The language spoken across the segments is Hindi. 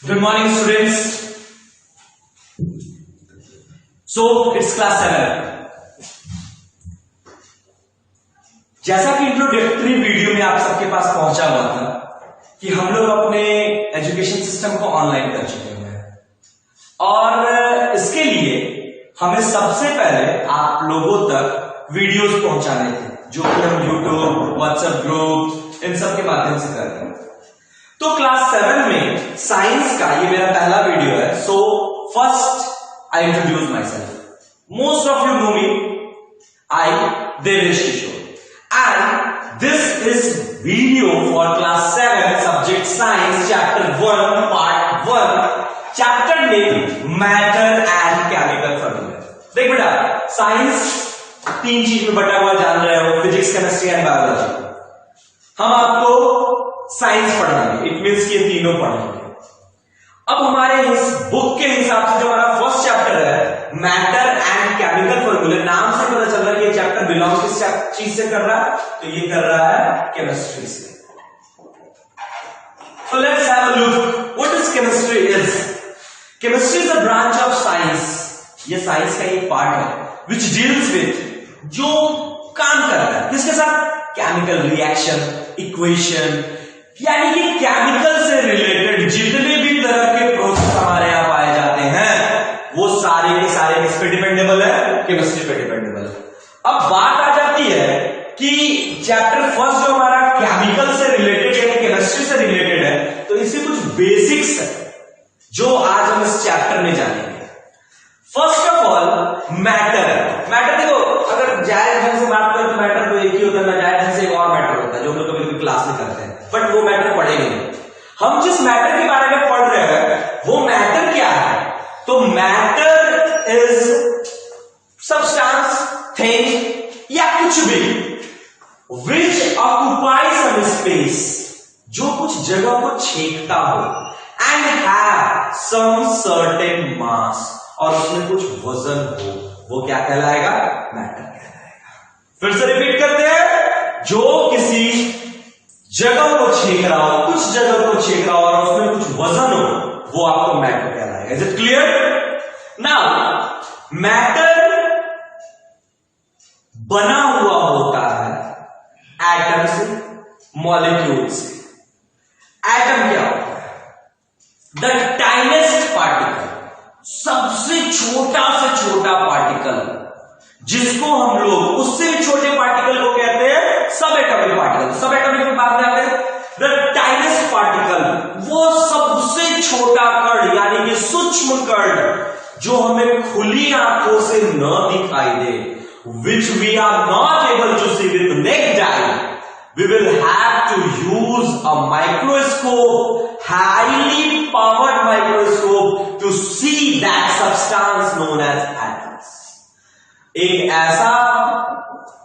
Good morning, students. So it's class 7. जैसा कि इंट्रोडक्टरी वीडियो में आप सबके पास पहुंचा हुआ था कि हम लोग अपने एजुकेशन सिस्टम को ऑनलाइन कर चुके हैं और इसके लिए हमें सबसे पहले आप लोगों तक वीडियोस पहुंचाने थे, जो कि हम यूट्यूब, व्हाट्सएप ग्रुप इन सब के माध्यम से कर रहे हैं। तो क्लास 7 में साइंस का ये मेरा पहला वीडियो है। So first I introduce my self. Most of you know me, I Devesh Kishore and this is video for class 7 subject science chapter 1 part 1 chapter name matter and chemical formula. देख बेटा, साइंस 3 चीज में बटा हुआ जान रहे हो, फिजिक्स, केमिस्ट्री एंड बायोलॉजी। हम आपको साइंस पढ़ाएंगे, इट मींस ये तीनों पढ़ेंगे। अब हमारे इस बुक के हिसाब से जो हमारा फर्स्ट चैप्टर है मैटर एंड केमिकल फॉर्मूले, नाम से पता चल रहा है कि ये चैप्टर बिलोंग किस चीज से कर रहा है, तो ये कर रहा है केमिस्ट्री से। So let's have a look. What is chemistry is? Chemistry is a branch of science. ये साइंस का एक पार्ट है which deals with, जो काम करता है किसके साथ? केमिकल रिएक्शन, इक्वेशन, यानी कि केमिकल से रिलेटेड जितने भी तरह के प्रोसेस हमारे यहां पाए जाते हैं वो सारे के सारे किस पे डिपेंडेबल है? केमिस्ट्री पे डिपेंडेबल है। अब बात आ जाती है कि चैप्टर फर्स्ट जो हमारा केमिकल से रिलेटेड है, केमिस्ट्री से रिलेटेड है, तो इससे कुछ बेसिक्स है जो आज हम इस चैप्टर में जानेंगे। फर्स्ट ऑफ ऑल मैटर देखो, अगर जायज ढंग से बात करें तो मैटर तो एक ही होता है, नाजायज ढंग से एक और मैटर होता है जो हम लोग कभी क्लास में करते हैं, बट वो मैटर पढ़ेंगे नहीं। हम जिस मैटर के बारे में पढ़ रहे हैं वो मैटर क्या है? तो मैटर इज सब्सटेंस, थिंग या कुछ भी विच ऑक्युपाई सम स्पेस, जो कुछ जगह को छेदता हो, and have some certain mass, और उसमें कुछ वजन हो, वो क्या कहलाएगा? मैटर कहलाएगा। फिर से रिपीट करते हैं, जो किसी जगह को छेद रहा हो, कुछ जगह को छेद रहा हो और उसमें कुछ वजन हो, वो आपको मैटर कहलाएगा। Is it clear? Now matter बना हुआ होता है एटम से, मॉलिक्यूल से। एटम क्या होता है? द टाइनेस्ट पार्टिकल, सबसे छोटा से छोटा पार्टिकल, जिसको हम लोग उससे भी छोटे पार्टिकल को कहते हैं सब एटॉमिक पार्टिकल। सब एटॉमिक में बात में आते हैं द टाइनेस्ट पार्टिकल, वो सबसे छोटा कण यानी कि सूक्ष्म कण जो हमें खुली आंखों से न दिखाई दे, which we are not able to see with naked eye, we will have to use a microscope, highly powered microscope to see that substance known as atoms. एक ऐसा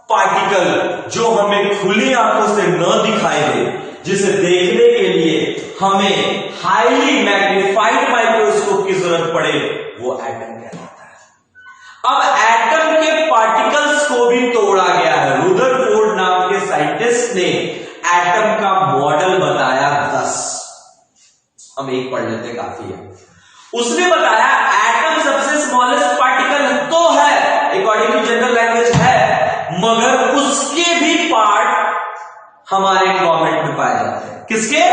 पार्टिकल जो हमें खुली आंखों से न दिखाई दे, जिसे देखने के लिए हमें हाईली मैग्नीफाइड माइक्रोस्कोप की जरूरत पड़े, वो एटम कहलाता है। अब एटम के पार्टिकल्स को भी तोड़ा गया है। रुदरफोर्ड नाम के साइंटिस्ट ने एटम का मॉडल बताया 10। हम एक पढ़ लेते, काफी है। उसने बताया एटम सबसे स्मॉलेस्ट पार्टिकल तो है, अकॉर्डिंग टू जनरल लैंग्वेज है, मगर उसके भी पार्ट हमारे एनवायरमेंट में पाए जाते हैं। किसके?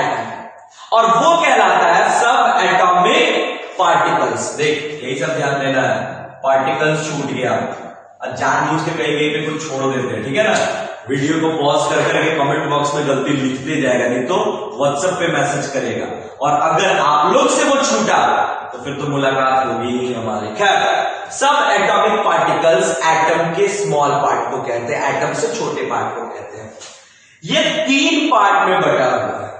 एटम। और वो कहलाता है सब एटॉमिक पार्टिकल्स। देख, यही सब ध्यान देना है। पार्टिकल्स छूट गया, जानबूझ के कहीं पे कुछ छोड़ देते हैं, ठीक है ना? वीडियो को पॉज कर करके कमेंट बॉक्स में गलती लिखते जाएगा, नहीं तो व्हाट्सएप पे मैसेज करेगा, और अगर आप लोग से वो छूटा तो फिर तो मुलाकात होगी ही हमारी। खैर, सब एटॉमिक पार्टिकल्स एटम के स्मॉल पार्ट को कहते हैं, एटम से छोटे पार्ट को कहते हैं। ये 3 पार्ट में बटा हुआ है,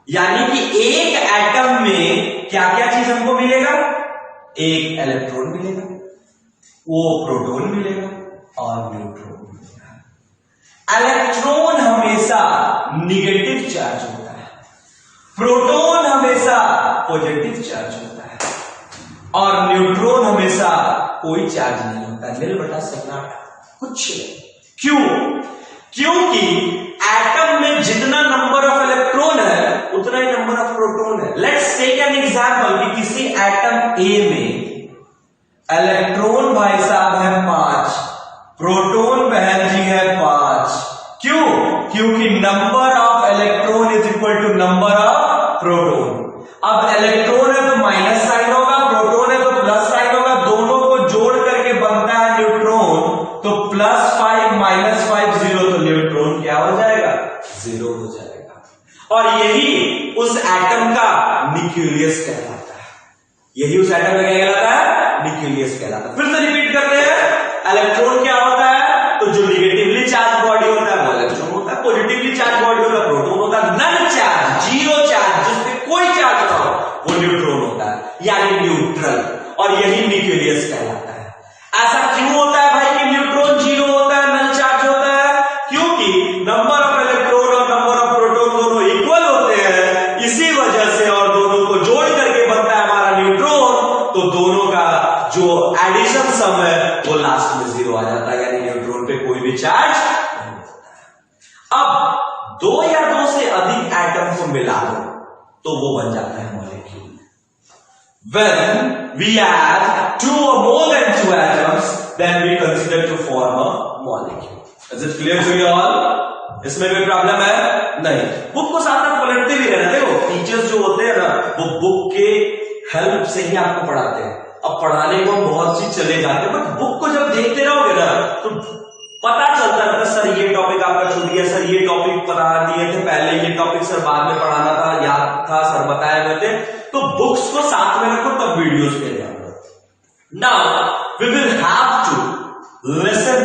यानी कि एक एटम में क्या क्या चीज हमको मिलेगा? एक इलेक्ट्रॉन मिलेगा, वो प्रोटॉन मिलेगा और न्यूट्रॉन मिलेगा। इलेक्ट्रॉन हमेशा निगेटिव चार्ज होता है, प्रोटॉन हमेशा पॉजिटिव चार्ज होता है, और न्यूट्रॉन हमेशा कोई चार्ज नहीं होता। नील बटा सन्नाटा, कुछ नहीं। क्यों? क्योंकि एटम में जितना नंबर ऑफ इलेक्ट्रॉन है उतना ही नंबर ऑफ प्रोटॉन है। लेट्स टेक एन एग्जांपल कि किसी एटम ए में इलेक्ट्रॉन भाई साहब है 5, प्रोटॉन बहन जी है 5। क्यों? क्योंकि number of electron is equal to number of proton. अब इलेक्ट्रॉन है तो माइनस साइन होगा, प्रोटॉन है तो प्लस साइन होगा, दोनों को जोड़ करके बनता है न्यूट्रॉन। तो +5 -5 0, तो न्यूट्रॉन क्या हो जाएगा? 0 हो जाएगा। और यही उस एटम का न्यूक्लियस कहलाता है। यही उस एटम का क्या कहलाता है? न्यूक्लियस कहलाता है। फिर से रिपीट करते हैं, इलेक्ट्रॉन क्या होता है? तो जो निगेटिवली चार्ज बॉडी होता है वो इलेक्ट्रॉन होता है, पॉजिटिवली चार्ज बॉडी होता है प्रोटॉन होता है, नन चार्ज, जीरो चार्ज, जिसपे कोई चार्ज ना हो वो न्यूट्रॉन होता है, यानी न्यूट्रल। और यही न्यूक्लियस कहलाता है। ऐसा क्यों होता है भाई कि न्यूट्रॉन जीरो होता है, नन चार्ज होता है? क्योंकि नंबर ऑफ इलेक्ट्रॉन और नंबर ऑफ प्रोटॉन दोनों इक्वल होते हैं, इसी वजह से, और दोनों को जोड़ करके बनता है हमारा न्यूट्रॉन। तो दोनों का जो एडिशन सम है वो लास्ट में 0 आ जाता है, यानी न्यूट्रॉन पे कोई भी चार्ज नहीं होता है। अब 2 या 2 से अधिक एटम को मिला दो तो वो बन जाता है molecule. When we add 2 or more than 2 atoms, then we consider to form a molecule. Is it clear to you all? इसमें कोई प्रॉब्लम है? नहीं। बुक को साथ में पलटते भी रहना। देखो टीचर्स जो होते हैं ना वो बुक के हेल्प से ही आपको पढ़ाते हैं। अब पढ़ाने को हम बहुत सी चले जाते हैं, बट बुक को जब देखते रहोगे ना तो पता चलता है सर ये टॉपिक आपका छूट गया, सर ये टॉपिक पढ़ा दिए थे पहले, ये टॉपिक सर बाद में पढ़ाना था, याद था सर बताए हुए थे। तो बुक्स को साथ में रखो तब वीडियोस पे जाओ। Now we will have to listen,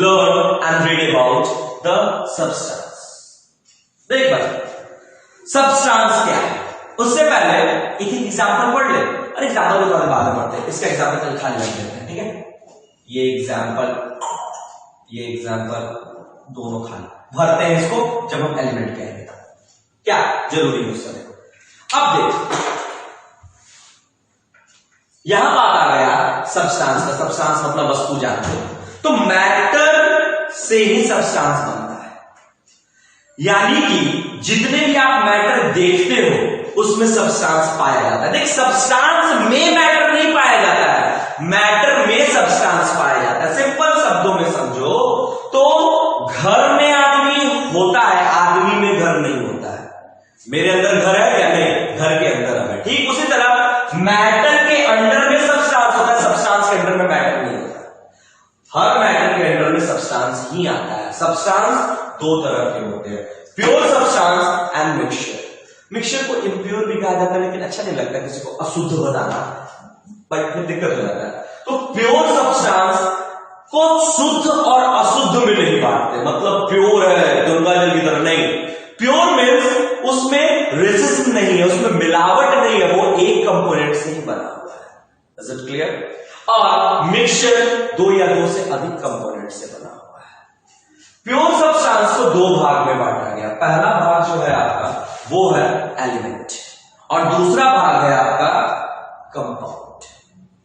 learn and read about the substance. देख बच्चे सब्सटेंस क्या है, उससे पहले एक एग्जांपल पढ़ ले। अरे एग्जांपल तो बाद में पढ़ते हैं, इसका एग्जांपल कल खाली रख देते हैं, ठीक है? ये एग्जांपल दोनों खाली भरते हैं इसको जब हम एलिमेंट कहेंगे तब। क्या जरूरी है उससे देखो। अब देख यहां बात आ गया सब्सटेंस का। सब्सटेंस मतलब वस्तु जानते हो, तो मैटर से ही सब्सटेंस बनता है, यानी कि जितने भी आप मैटर देखते हो उसमें सब्सटेंस पाया जाता है। देख सब्सटेंस में मैटर नहीं पाया जाता है, मैटर में सब्सटेंस पाया जाता है। सिंपल शब्दों में समझो तो घर में आदमी होता है, आदमी में घर नहीं होता है। मेरे अंदर घर है या नहीं? घर के अंदर है। ठीक उसी तरह मैटर के अंदर में सब्सटेंस होता है, सब्सटेंस के अंदर में मैटर नहीं होता। हर मैटर के अंदर में सब्सटेंस ही आता है। सब्सटेंस 2 तरह के होते हैं, pure substance and mixture. Mixture को इम्प्योर भी कहा जाता है, लेकिन अच्छा नहीं लगता किसी को अशुद्ध बताना, फिर दिक्कत हो जाता है। तो प्योर सब्सटेंस को शुद्ध और अशुद्ध में नहीं बांटते, मतलब प्योर है गंगा जल की तरह नहीं। प्योर मीन्स उसमें रेसिस्ट नहीं है, उसमें मिलावट नहीं है, वो एक कंपोनेंट से ही बना हुआ है। Is it clear? और मिक्सचर 2 या 2 से अधिक कंपोनेंट से बना हुआ है। प्योर सब्सटेंस को 2 भाग में बांटा गया। पहला भाग जो है आपका वो है एलिमेंट, और दूसरा भाग है आपका कंपाउंड।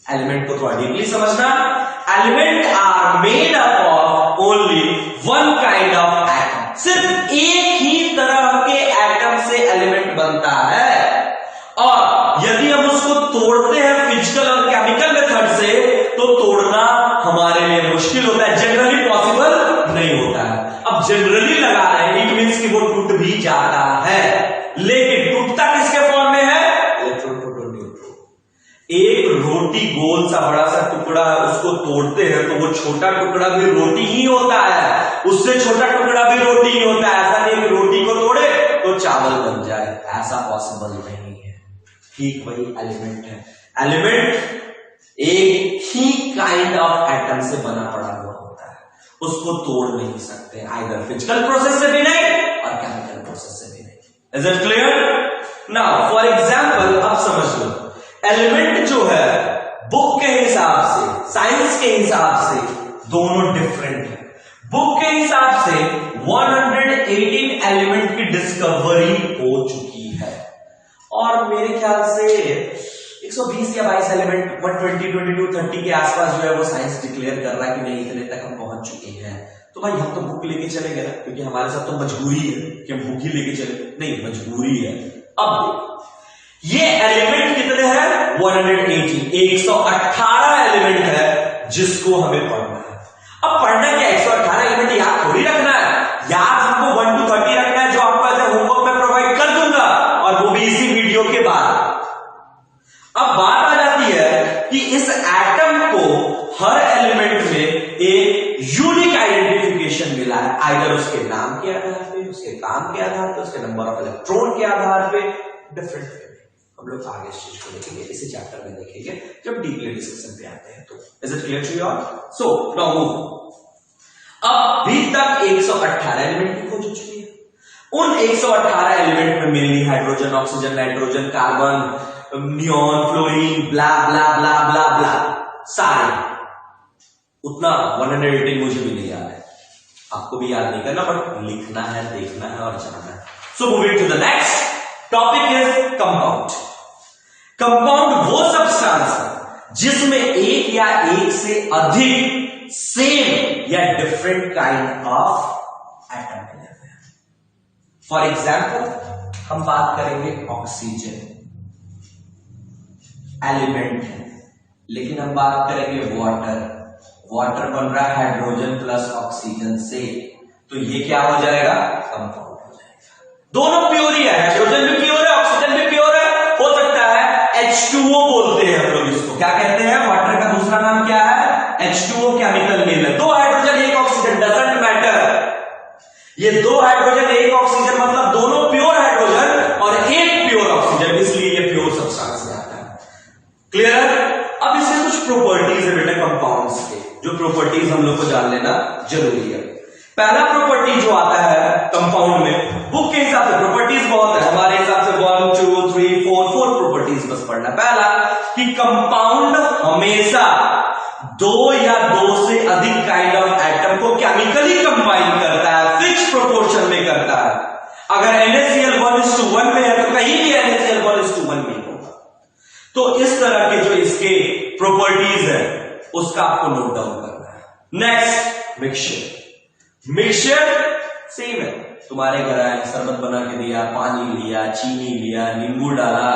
एलिमेंट को थोड़ा डीपली समझना। Element are made up of only one kind of atom. सिर्फ एक ही तरह के एटम से एलिमेंट बनता है, और यदि हम उसको तोड़ते हैं फिजिकल और केमिकल मेथड से तो तोड़ना हमारे लिए मुश्किल होता है, जनरली पॉसिबल नहीं होता है। अब जनरली लगा रहे हैं इट मींस कि वो टूट भी जाता है, लेकिन टूटता किसके फॉर्म में है? Electron, proton, neutron. एक रोटी गोल सा बड़ा सा टुकड़ा उसको तोड़ते हैं तो वो छोटा टुकड़ा भी रोटी ही होता है, उससे छोटा टुकड़ा भी रोटी ही होता है। ऐसा नहीं कि रोटी को तोड़े तो चावल बन जाए, ऐसा पॉसिबल नहीं है। ठीक वही एलिमेंट है। एलिमेंट एक ही काइंड ऑफ एटम से बना पड़ा हुआ होता है, उसको तोड़ नहीं सकते, आइदर फिजिकल प्रोसेस से भी नहीं और केमिकल प्रोसेस से भी नहीं। Is it clear? Now for example अब समझ लो, एलिमेंट जो है बुक के हिसाब से, साइंस के हिसाब से दोनों डिफरेंट है। बुक के हिसाब से 118 एलिमेंट की डिस्कवरी हो चुकी है, और मेरे ख्याल से 120 या 22 एलिमेंट 120, 22, 30 के आसपास जो है वो साइंस डिक्लेयर कर रहा है कि नहीं इतने तक हम पहुंच चुके हैं। तो भाई हम तो बुक लेके चलेंगे ना, क्योंकि हमारे साथ तो मजबूरी है कि हम बुक ही लेके चले, नहीं मजबूरी है। अब देखो ये एलिमेंट कितने हैं 118 एलिमेंट है जिसको हमें पढ़ना है। अब पढ़ना क्या 118 एलिमेंट याद थोड़ी रखना है, याद हमको 1 to 30 रखना है जो आपको एज ए होमवर्क में प्रोवाइड कर दूंगा, और वो भी इसी वीडियो के बाद। अब बात आ जाती है कि इस एटम को हर एलिमेंट में एक यूनिक आइडेंटिफिकेशन मिला है, आइदर उसके नाम के आधार पे, उसके काम के आधार पे, उसके नंबर ऑफ इलेक्ट्रॉन के आधार पे, डिफरेंट। हम लोग आगे इस चीज को देखेंगे, इसी चैप्टर में देखेंगे जब डीपली डिस्कशन पे आते हैं। तो is it clear to you all? So now move. अभी तक 118 एलिमेंट की खोज हो चुकी है। उन 118 एलिमेंट में mainly hydrogen, oxygen, nitrogen, carbon, neon, fluorine, blah blah blah blah blah सारे। उतना 118 मुझे भी नहीं याद है, आपको भी याद नहीं करना, बट लिखना है, देखना है और जानना है। So moving to the next topic is compound. Compound वो सब्सटेंस है जिसमें एक या एक से अधिक सेम या डिफरेंट काइंड ऑफ एटम मिले हुए हैं। फॉर एग्जाम्पल हम बात करेंगे ऑक्सीजन एलिमेंट है, लेकिन हम बात करेंगे वाटर। वाटर बन रहा है हाइड्रोजन प्लस ऑक्सीजन से, तो ये क्या हो जाएगा? कंपाउंड हो जाएगा। दोनों प्योर ही है, हाइड्रोजन भी प्योर है, ऑक्सीजन भी प्योर है। हो सकता है H2O बोलते हैं हम लोग इसको, क्या कहते हैं? वाटर का दूसरा नाम क्या है? H2O केमिकल नेम है। 2 हाइड्रोजन 1 ऑक्सीजन, डजंट मैटर। ये 2 हाइड्रोजन 1 ऑक्सीजन मतलब दोनों प्योर हाइड्रोजन और एक प्योर ऑक्सीजन, इसलिए ये प्योर सब्सटेंस में आता है। क्लियर? अब इसके कुछ प्रॉपर्टीज है बेटा कंपाउंड्स के, जो प्रॉपर्टीज हम लोग को जान लेना जरूरी है। पहला प्रॉपर्टी जो आता है कंपाउंड में, बुक के हिसाब से प्रॉपर्टीज बहुत है, हमारे हिसाब से 1 2 3 4 प्रॉपर्टीज बस पढ़ना। पहला कि कंपाउंड हमेशा 2 या 2 से अधिक काइंड ऑफ एटम को केमिकली कंबाइन करता है, फिक्स प्रोपोर्शन में करता है। अगर NaCl1:1 में है तो कहीं भी NaCl1:1 नहीं होगा। तो इस तरह के जो इसके प्रॉपर्टीज है उसका आपको नोट डाउन करना है। Next mixture. मिक्सचर सेम है, तुम्हारे घर आए, शरबत बना के दिया, पानी लिया, चीनी लिया, नींबू डाला,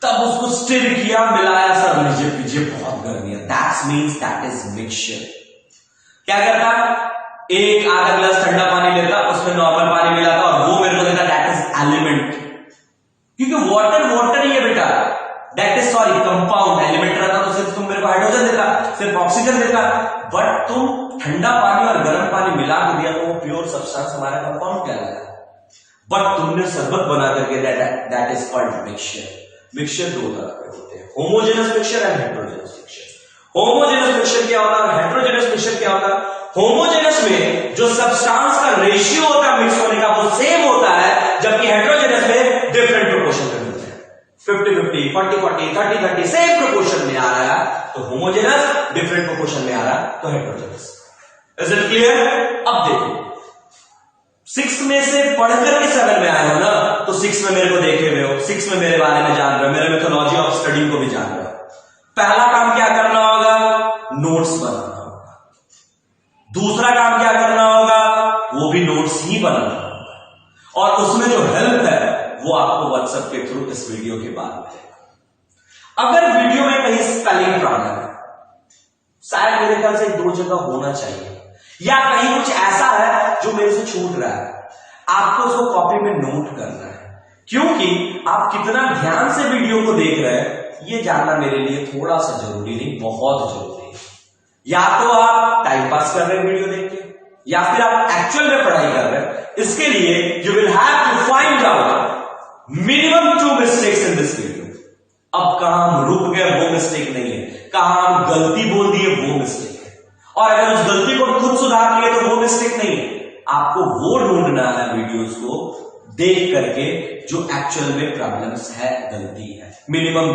तब उसको स्टिर किया, मिलाया, सर लीजिए पीजिए, बहुत गर्मी है, that means that is mixture. क्या करता? एक आधा गिलास ठंडा पानी लेता, उसमें नॉर्मल पानी मिलाता और वो मेरे को देता, दैट इज एलिमेंट। क्योंकि वाटर वाटर ही है बेटा, that is sorry compound. Element रहता तो सिर्फ तुम मेरे को हाइड्रोजन देता, सिर्फ ऑक्सीजन देता, बट तुम ठंडा पानी और गर्म पानी मिला के दिया तो वो प्योर सब्सटेंस हमारा कंपाउंड कहलाता है। बट तुमने शरबत बना करके that is called mixture. Mixture 2 तरह के होते हैं, homogeneous mixture and heterogeneous mixture. Homogeneous mixture क्या होता है, हेटेरोजेनस मिक्सचर क्या होता है? होमोजेनस में जो सब्सटेंस का रेशियो होता है मिक्स होने का वो सेम होता है, जबकि हेटेरोजेनस में डिफरेंट प्रोपोर्शन में होते हैं। 50-50, 40-40, 30-30 सेम प्रोपोर्शन में आ रहा है तो होमोजेनस, डिफरेंट प्रोपोर्शन में आ रहा है तो हेटेरोजेनस। Is it clear? अब देखो 6 में से पढ़कर के 7 में आए हो ना, तो 6 में मेरे को देखे हुए हो, 6 में मेरे बारे में जान रहे हो, मेरे मेथोडोलॉजी ऑफ स्टडी को भी जान रहे हो। पहला काम क्या करना होगा? नोट्स बनाना होगा। दूसरा काम क्या करना होगा? वो भी नोट्स ही बनाना होगा, और उसमें जो हेल्प है वो आपको व्हाट्सएप के थ्रू इस वीडियो के बाद मिलेगा। अगर वीडियो में कहीं स्पेलिंग प्रॉब्लम है, शायद मेरे ख्याल से 2 जगह होना चाहिए, या कहीं कुछ ऐसा है जो मेरे से छूट रहा है, आपको उसको कॉपी में नोट करना है। क्योंकि आप कितना ध्यान से वीडियो को देख रहे हैं ये जानना मेरे लिए थोड़ा सा जरूरी नहीं, बहुत जरूरी है। या तो आप टाइम पास कर रहे हैं वीडियो देख के, या फिर आप एक्चुअल में पढ़ाई कर रहे हैं। इसके लिए you will have to find out minimum 2 mistakes in this video. अब कहां हम रुक गए वो मिस्टेक नहीं है, कहां हम गलती बोल दिए वो मिस्टेक है, और अगर उस गलती को खुद सुधार लिए तो वो मिस्टेक नहीं है। आपको वो ढूंढना है वीडियोस को देख करके जो एक्चुअल में प्रॉब्लम्स है, गलती है। मिनिमम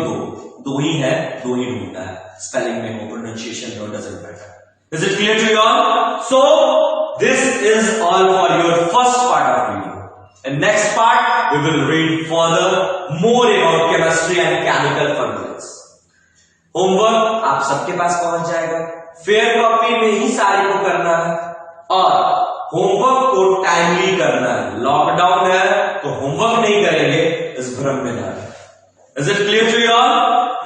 2 ही है, 2 ही ढूंढना है। स्पेलिंग में हो, प्रोनाउंसिएशन में हो, doesn't matter. Is it clear to you all? So this is all for your first part of video. In next part, we will read further more about chemistry and chemical formulas. Homework आप सबके पास पहुंच जाएगा, फेयर कॉपी में ही सारे को करना है। और होमवर्क को टाइमली करना है। लॉकडाउन है तो होमवर्क नहीं करेंगे, इस भ्रम में ना रहे। Is it clear to you all?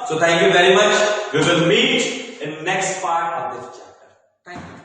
So thank you very much. We will meet in next part of this chapter. Thank you.